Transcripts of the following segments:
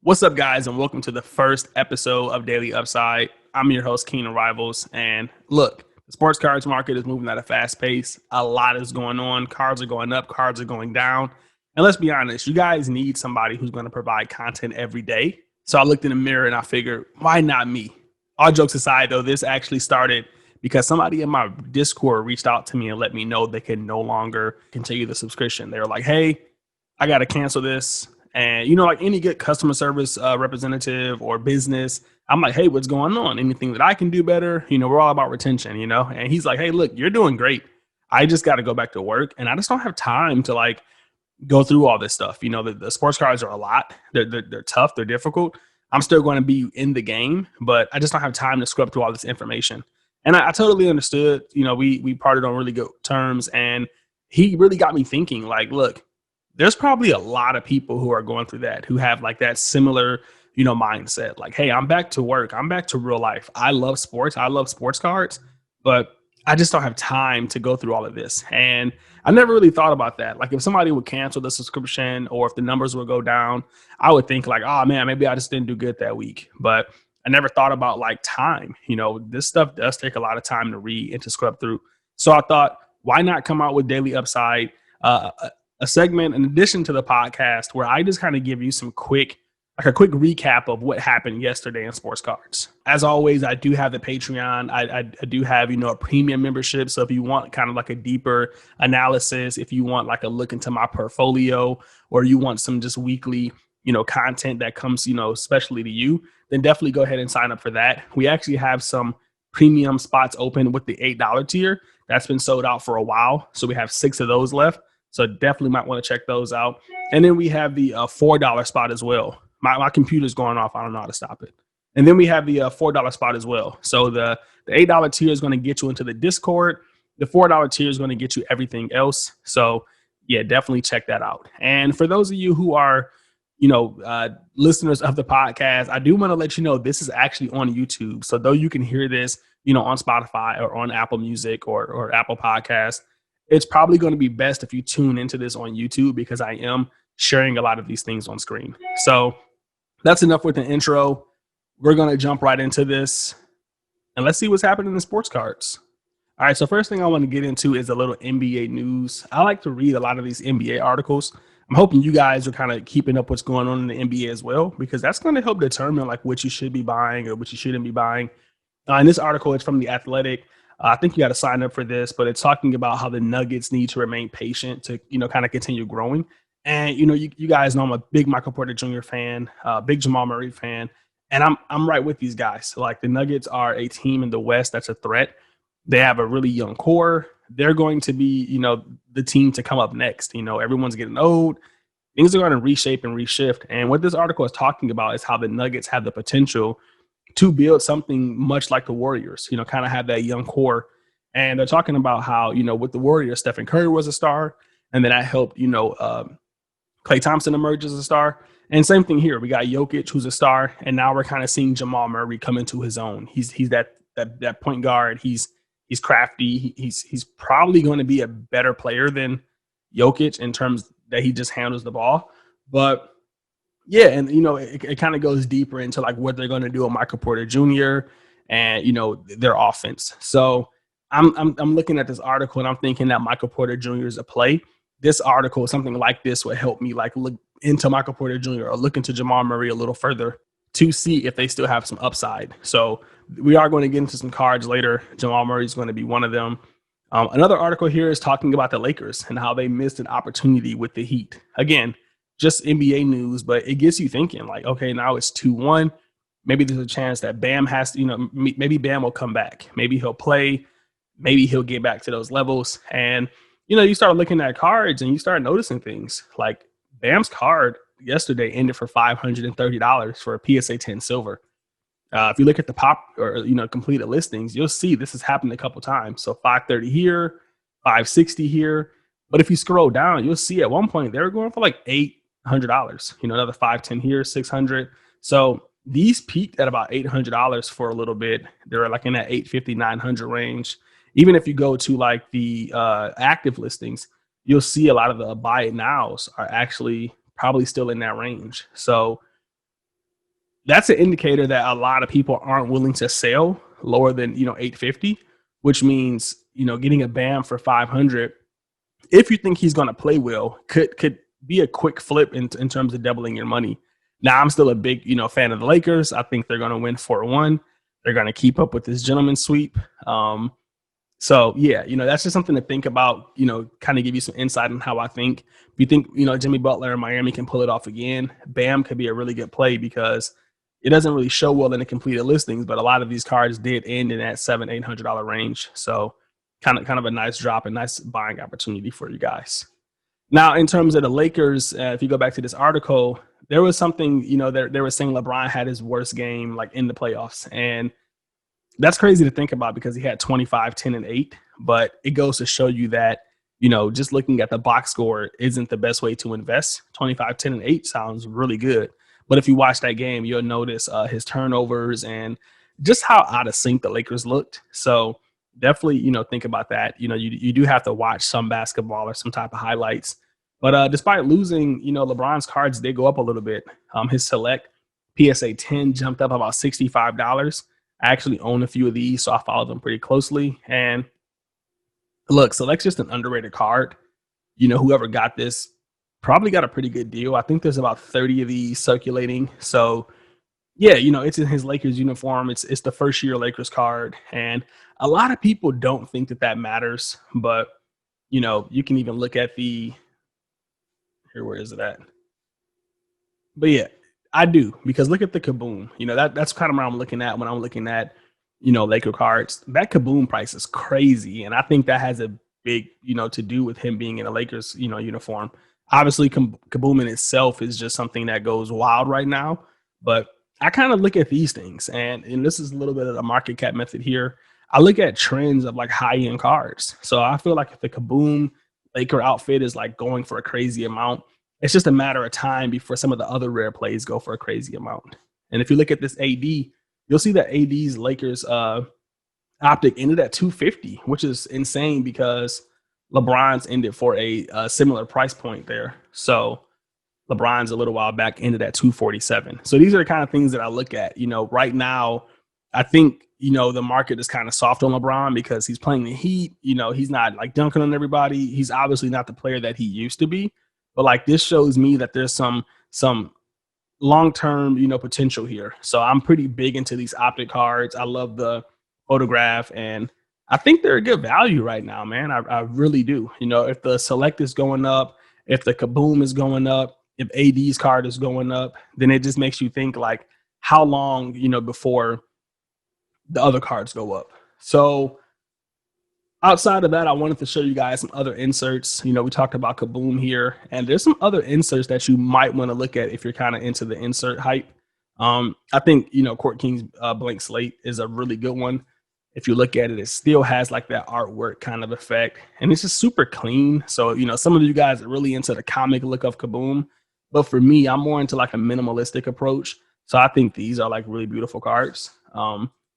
What's up, guys, and welcome to the first episode of Daily Upside. I'm your host, Keenan Rivals, and look, the sports cards market is moving at a fast pace. A lot is going on. Cards are going up, cards are going down. And let's be honest, you guys need somebody who's going to provide content every day. So I looked in the mirror and I figured, why not me? All jokes aside, though, this actually started because somebody in my Discord reached out to me and let me know they can no longer continue the subscription. They were like, hey, I got to cancel this. And, like any good customer service representative or business, I'm like, hey, what's going on? Anything that I can do better? We're all about retention, And he's like, hey, look, you're doing great. I just got to go back to work. And I just don't have time to go through all this stuff. The sports cards are a lot. They're tough. They're difficult. I'm still going to be in the game, but I just don't have time to scrub through all this information. And I totally understood. We parted on really good terms. And he really got me thinking, look, there's probably a lot of people who are going through that, who have that similar, mindset. Like, hey, I'm back to work. I'm back to real life. I love sports. I love sports cards, but I just don't have time to go through all of this. And I never really thought about that. Like if somebody would cancel the subscription or if the numbers would go down, I would think oh man, maybe I just didn't do good that week. But I never thought about time. This stuff does take a lot of time to read and to scrub through. So I thought, why not come out with Daily Upside, a segment in addition to the podcast where I just kind of give you some quick recap of what happened yesterday in sports cards. As always, I do have the Patreon. I do have, a premium membership. So if you want kind of a deeper analysis, if you want a look into my portfolio, or you want some just weekly, content that comes, especially to you, then definitely go ahead and sign up for that. We actually have some premium spots open with the $8 tier. That's been sold out for a while. So we have 6 of those left. So definitely might want to check those out. And then we have the $4 spot as well. My computer's going off. I don't know how to stop it. And then we have the $4 spot as well. So the $8 tier is going to get you into the Discord. The $4 tier is going to get you everything else. So yeah, definitely check that out. And for those of you who are, listeners of the podcast, I do want to let you know this is actually on YouTube. So though you can hear this, on Spotify or on Apple Music or Apple Podcasts, it's probably going to be best if you tune into this on YouTube because I am sharing a lot of these things on screen. So that's enough with the intro. We're going to jump right into this and let's see what's happening in sports cards. All right. So first thing I want to get into is a little NBA news. I like to read a lot of these NBA articles. I'm hoping you guys are kind of keeping up what's going on in the NBA as well, because that's going to help determine what you should be buying or what you shouldn't be buying. And this article is from The Athletic. I think you got to sign up for this, but it's talking about how the Nuggets need to remain patient to, kind of continue growing. And, you guys know I'm a big Michael Porter Jr. fan, big Jamal Murray fan, and I'm right with these guys. So, the Nuggets are a team in the West that's a threat. They have a really young core. They're going to be, the team to come up next. Everyone's getting old. Things are going to reshape and reshift. And what this article is talking about is how the Nuggets have the potential to build something much like the Warriors, kind of have that young core. And they're talking about how, with the Warriors, Stephen Curry was a star. And then that helped, Klay Thompson emerge as a star. And same thing here. We got Jokic, who's a star. And now we're kind of seeing Jamal Murray come into his own. He's that point guard. He's crafty. He's probably going to be a better player than Jokic in terms that he just handles the ball. But yeah, and it kind of goes deeper into what they're going to do with Michael Porter Jr. and their offense. So I'm looking at this article and I'm thinking that Michael Porter Jr. is a play. This article, something like this, would help me look into Michael Porter Jr. or look into Jamal Murray a little further to see if they still have some upside. So we are going to get into some cards later. Jamal Murray is going to be one of them. Another article here is talking about the Lakers and how they missed an opportunity with the Heat. Again, just NBA news, but it gets you thinking okay, now it's 2-1. Maybe there's a chance that Bam has to, maybe Bam will come back. Maybe he'll play. Maybe he'll get back to those levels. And, you start looking at cards and you start noticing things like Bam's card yesterday ended for $530 for a PSA 10 silver. If you look at the pop or, completed listings, you'll see this has happened a couple times. So 530 here, 560 here. But if you scroll down, you'll see at one point they were going for $800, another 510 here, 600. So these peaked at about $800 for a little bit. They're in that 850, 900 range. Even if you go to the active listings, you'll see a lot of the buy it nows are actually probably still in that range. So that's an indicator that a lot of people aren't willing to sell lower than 850, which means getting a Bam for 500, if you think he's going to play well, could be a quick flip in terms of doubling your money. Now, I'm still a big fan of the Lakers. I think they're going to win 4-1. They're going to keep up with this gentleman's sweep. So yeah, that's just something to think about, kind of give you some insight on how I think. If you think, Jimmy Butler in Miami can pull it off again, Bam could be a really good play because it doesn't really show well in the completed listings, but a lot of these cards did end in that $700-800 range. So kind of a nice drop, a nice buying opportunity for you guys. Now, in terms of the Lakers, if you go back to this article, there was something, they were saying LeBron had his worst game like in the playoffs. And that's crazy to think about because he had 25, 10, and 8. But it goes to show you that, just looking at the box score isn't the best way to invest. 25, 10, and 8 sounds really good. But if you watch that game, you'll notice his turnovers and just how out of sync the Lakers looked. So definitely, think about that. You do have to watch some basketball or some type of highlights. But despite losing, LeBron's cards did go up a little bit. His select PSA 10 jumped up about $65. I actually own a few of these, so I follow them pretty closely. And look, Select's just an underrated card. Whoever got this probably got a pretty good deal. I think there's about 30 of these circulating. So yeah, it's in his Lakers uniform. It's the first year Lakers card. And a lot of people don't think that matters. But, you can even look at where is it at? But yeah, I do, because look at the Kaboom. That's kind of what I'm looking at when I'm looking at, Laker cards. That Kaboom price is crazy. And I think that has a big, to do with him being in a Lakers, uniform. Obviously, Kaboom in itself is just something that goes wild right now. But I kind of look at these things, and this is a little bit of the market cap method here. I look at trends of like high-end cards. So I feel like if the Kaboom Laker outfit is like going for a crazy amount, it's just a matter of time before some of the other rare plays go for a crazy amount. And if you look at this AD, you'll see that AD's Lakers optic ended at 250, which is insane because LeBron's ended for a similar price point there. So LeBron's a little while back ended at 247. So these are the kind of things that I look at. Right now, I think, the market is kind of soft on LeBron because he's playing the Heat. He's not like dunking on everybody. He's obviously not the player that he used to be. But like this shows me that there's some long-term, potential here. So I'm pretty big into these optic cards. I love the photograph, and I think they're a good value right now, man. I really do. If the select is going up, if the Kaboom is going up, if AD's card is going up, then it just makes you think like how long, before the other cards go up. So outside of that, I wanted to show you guys some other inserts. We talked about Kaboom here, and there's some other inserts that you might want to look at if you're kind of into the insert hype. I think, Court King's blank slate is a really good one. If you look at it, it still has like that artwork kind of effect, and it's just super clean. So, some of you guys are really into the comic look of Kaboom, but for me, I'm more into like a minimalistic approach. So I think these are like really beautiful cards.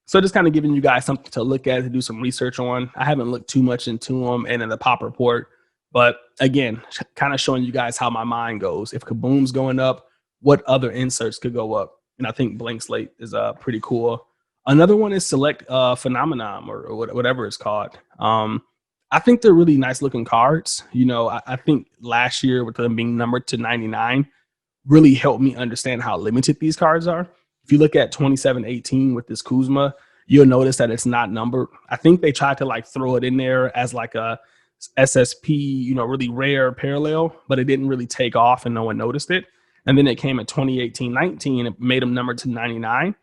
So just kind of giving you guys something to look at, to do some research on. I haven't looked too much into them and in the pop report, but again, kind of showing you guys how my mind goes. If Kaboom's going up, what other inserts could go up? And I think blank slate is pretty cool. Another one is select phenomenon or whatever it's called. I think they're really nice looking cards. I think last year with them being numbered to 99 really helped me understand how limited these cards are. If you look at 2718 with this Kuzma, you'll notice that it's not numbered. I think they tried to like throw it in there as like a SSP, really rare parallel, but it didn't really take off and no one noticed it. And then it came at 2018-19, it made them numbered to 99.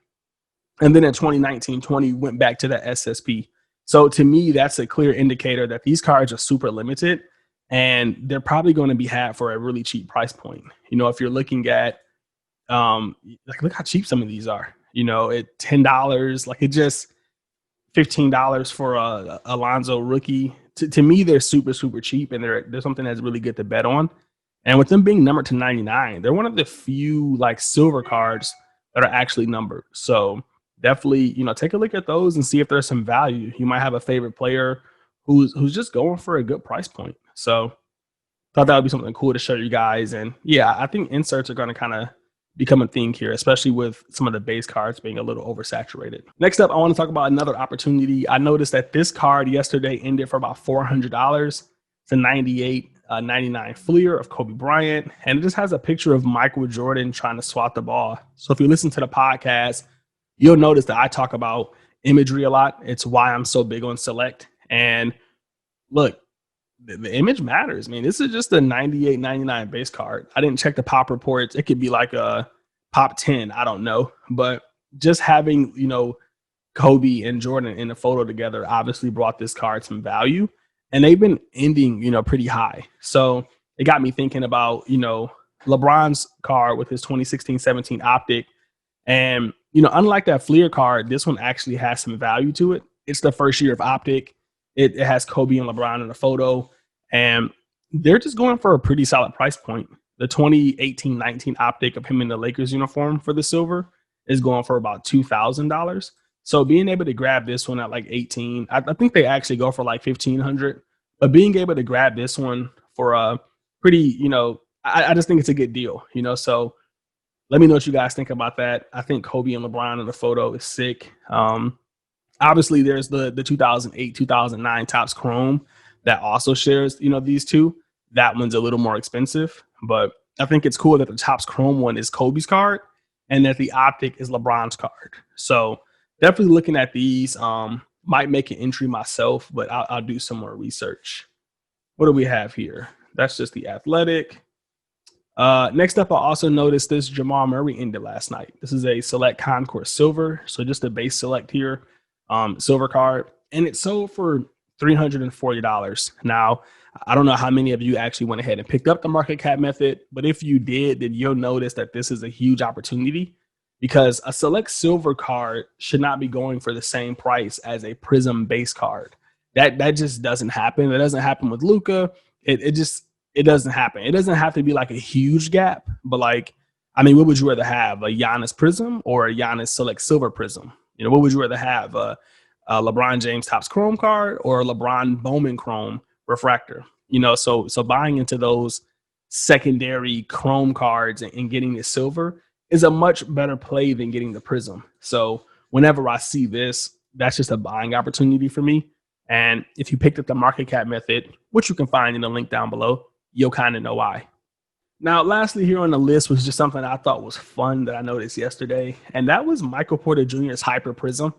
And then in 2019-20 went back to the SSP. So to me, that's a clear indicator that these cards are super limited and they're probably going to be had for a really cheap price point. If you're looking at like look how cheap some of these are, at $10, like it just $15 for a Alonzo rookie. To me, they're super, super cheap, and they're something that's really good to bet on. And with them being numbered to 99, they're one of the few like silver cards that are actually numbered. So definitely, take a look at those and see if there's some value. You might have a favorite player who's just going for a good price point. So thought that would be something cool to show you guys. And yeah, I think inserts are going to kind of become a thing here, especially with some of the base cards being a little oversaturated. Next up, I want to talk about another opportunity. I noticed that this card yesterday ended for about $400. It's a 98 99 Fleer of Kobe Bryant, and it just has a picture of Michael Jordan trying to swat the ball. So if you listen to the podcast, you'll notice that I talk about imagery a lot. It's why I'm so big on select. And look, the image matters. I mean, this is just a 98 99 base card. I didn't check the pop reports. It could be like a pop 10. I don't know. But just having, Kobe and Jordan in a photo together obviously brought this card some value. And they've been ending, pretty high. So it got me thinking about, LeBron's card with his 2016-17 optic. And, unlike that Fleer card, this one actually has some value to it. It's the first year of optic. It has Kobe and LeBron in the photo. And they're just going for a pretty solid price point. The 2018-19 optic of him in the Lakers uniform for the silver is going for about $2,000. So being able to grab this one at like 18, I think they actually go for like 1,500. But being able to grab this one for a pretty, I just think it's a good deal, So let me know what you guys think about that. I think Kobe and LeBron in the photo is sick. Obviously, there's the 2008, 2009 Topps Chrome that also shares, these two. That one's a little more expensive, but I think it's cool that the Topps Chrome one is Kobe's card and that the optic is LeBron's card. So definitely looking at these, might make an entry myself, but I'll do some more research. What do we have here? That's just the athletic. Next up, I also noticed this Jamal Murray ended last night. This is a select Concourse silver. So just a base select here, silver card. And it sold for $340. Now, I don't know how many of you actually went ahead and picked up the market cap method, but if you did, then you'll notice that this is a huge opportunity because a select silver card should not be going for the same price as a Prism base card. That just doesn't happen. It doesn't happen with Luka. It doesn't happen. It doesn't have to be like a huge gap, but what would you rather have, a Giannis Prism or a Giannis Select Silver Prism? What would you rather have, a LeBron James Topps Chrome card or a LeBron Bowman Chrome refractor? So buying into those secondary Chrome cards and getting the silver is a much better play than getting the Prism. So whenever I see this, that's just a buying opportunity for me. And if you picked up the market cap method, which you can find in the link down below, you'll kind of know why. Now, lastly here on the list was just something I thought was fun that I noticed yesterday, and that was Michael Porter Jr.'s Hyper Prism.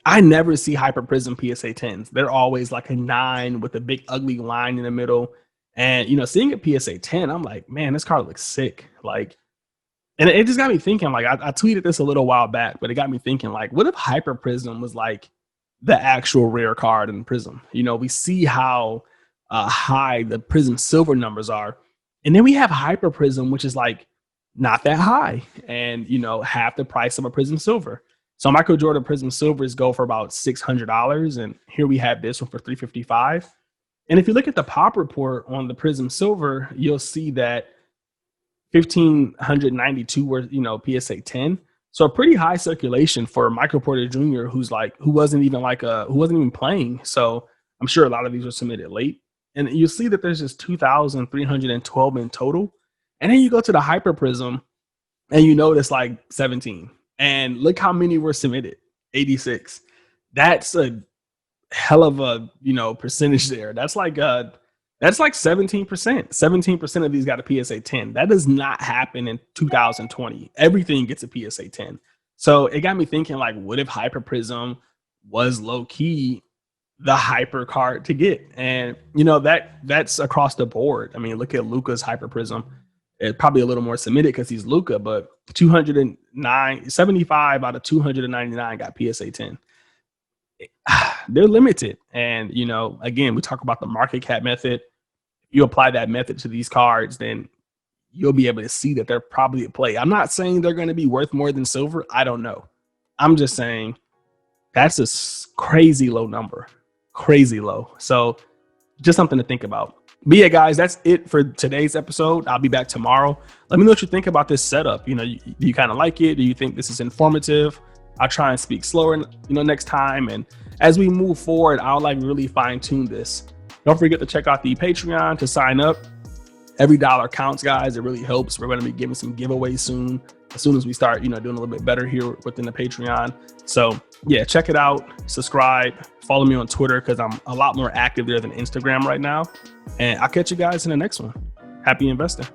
I never see Hyper Prism PSA 10s. They're always like a 9 with a big ugly line in the middle. And, seeing a PSA 10, I'm like, man, this card looks sick. And it just got me thinking, I tweeted this a little while back, but it got me thinking, what if Hyper Prism was like the actual rare card in Prism? We see how high the Prism silver numbers are. And then we have Hyper Prism, which is not that high and, half the price of a Prism silver. So Michael Jordan Prism silvers go for about $600. And here we have this one for $355. And if you look at the pop report on the Prism silver, you'll see that 1,592 were, PSA 10. So a pretty high circulation for Michael Porter Jr., who wasn't even playing. So I'm sure a lot of these were submitted late. And you see that there's just 2,312 in total. And then you go to the Hyper Prism and you notice 17. And look how many were submitted, 86. That's a hell of a, percentage there. That's like 17%. 17% of these got a PSA 10. That does not happen in 2020. Everything gets a PSA 10. So it got me thinking, what if Hyper Prism was low key the hyper card to get? And that's across the board. I mean, look at Luka's Hyper Prism. It's probably a little more submitted because he's Luka, but 75 out of 299 got PSA 10. They're limited. And, again, we talk about the market cap method. If you apply that method to these cards, then you'll be able to see that they're probably a play. I'm not saying they're going to be worth more than silver. I don't know. I'm just saying that's a crazy low number. Crazy low. So just something to think about. But yeah, guys, that's it for today's episode. I'll be back tomorrow. Let me know what you think about this setup. Do you kind of like it? Do you think this is informative? I'll try and speak slower, next time. And as we move forward, I'll really fine tune this. Don't forget to check out the Patreon to sign up. Every dollar counts, guys. It really helps. We're going to be giving some giveaways soon. as soon as we start, doing a little bit better here within the Patreon. So yeah, check it out, subscribe, follow me on Twitter because I'm a lot more active there than Instagram right now. And I'll catch you guys in the next one. Happy investing.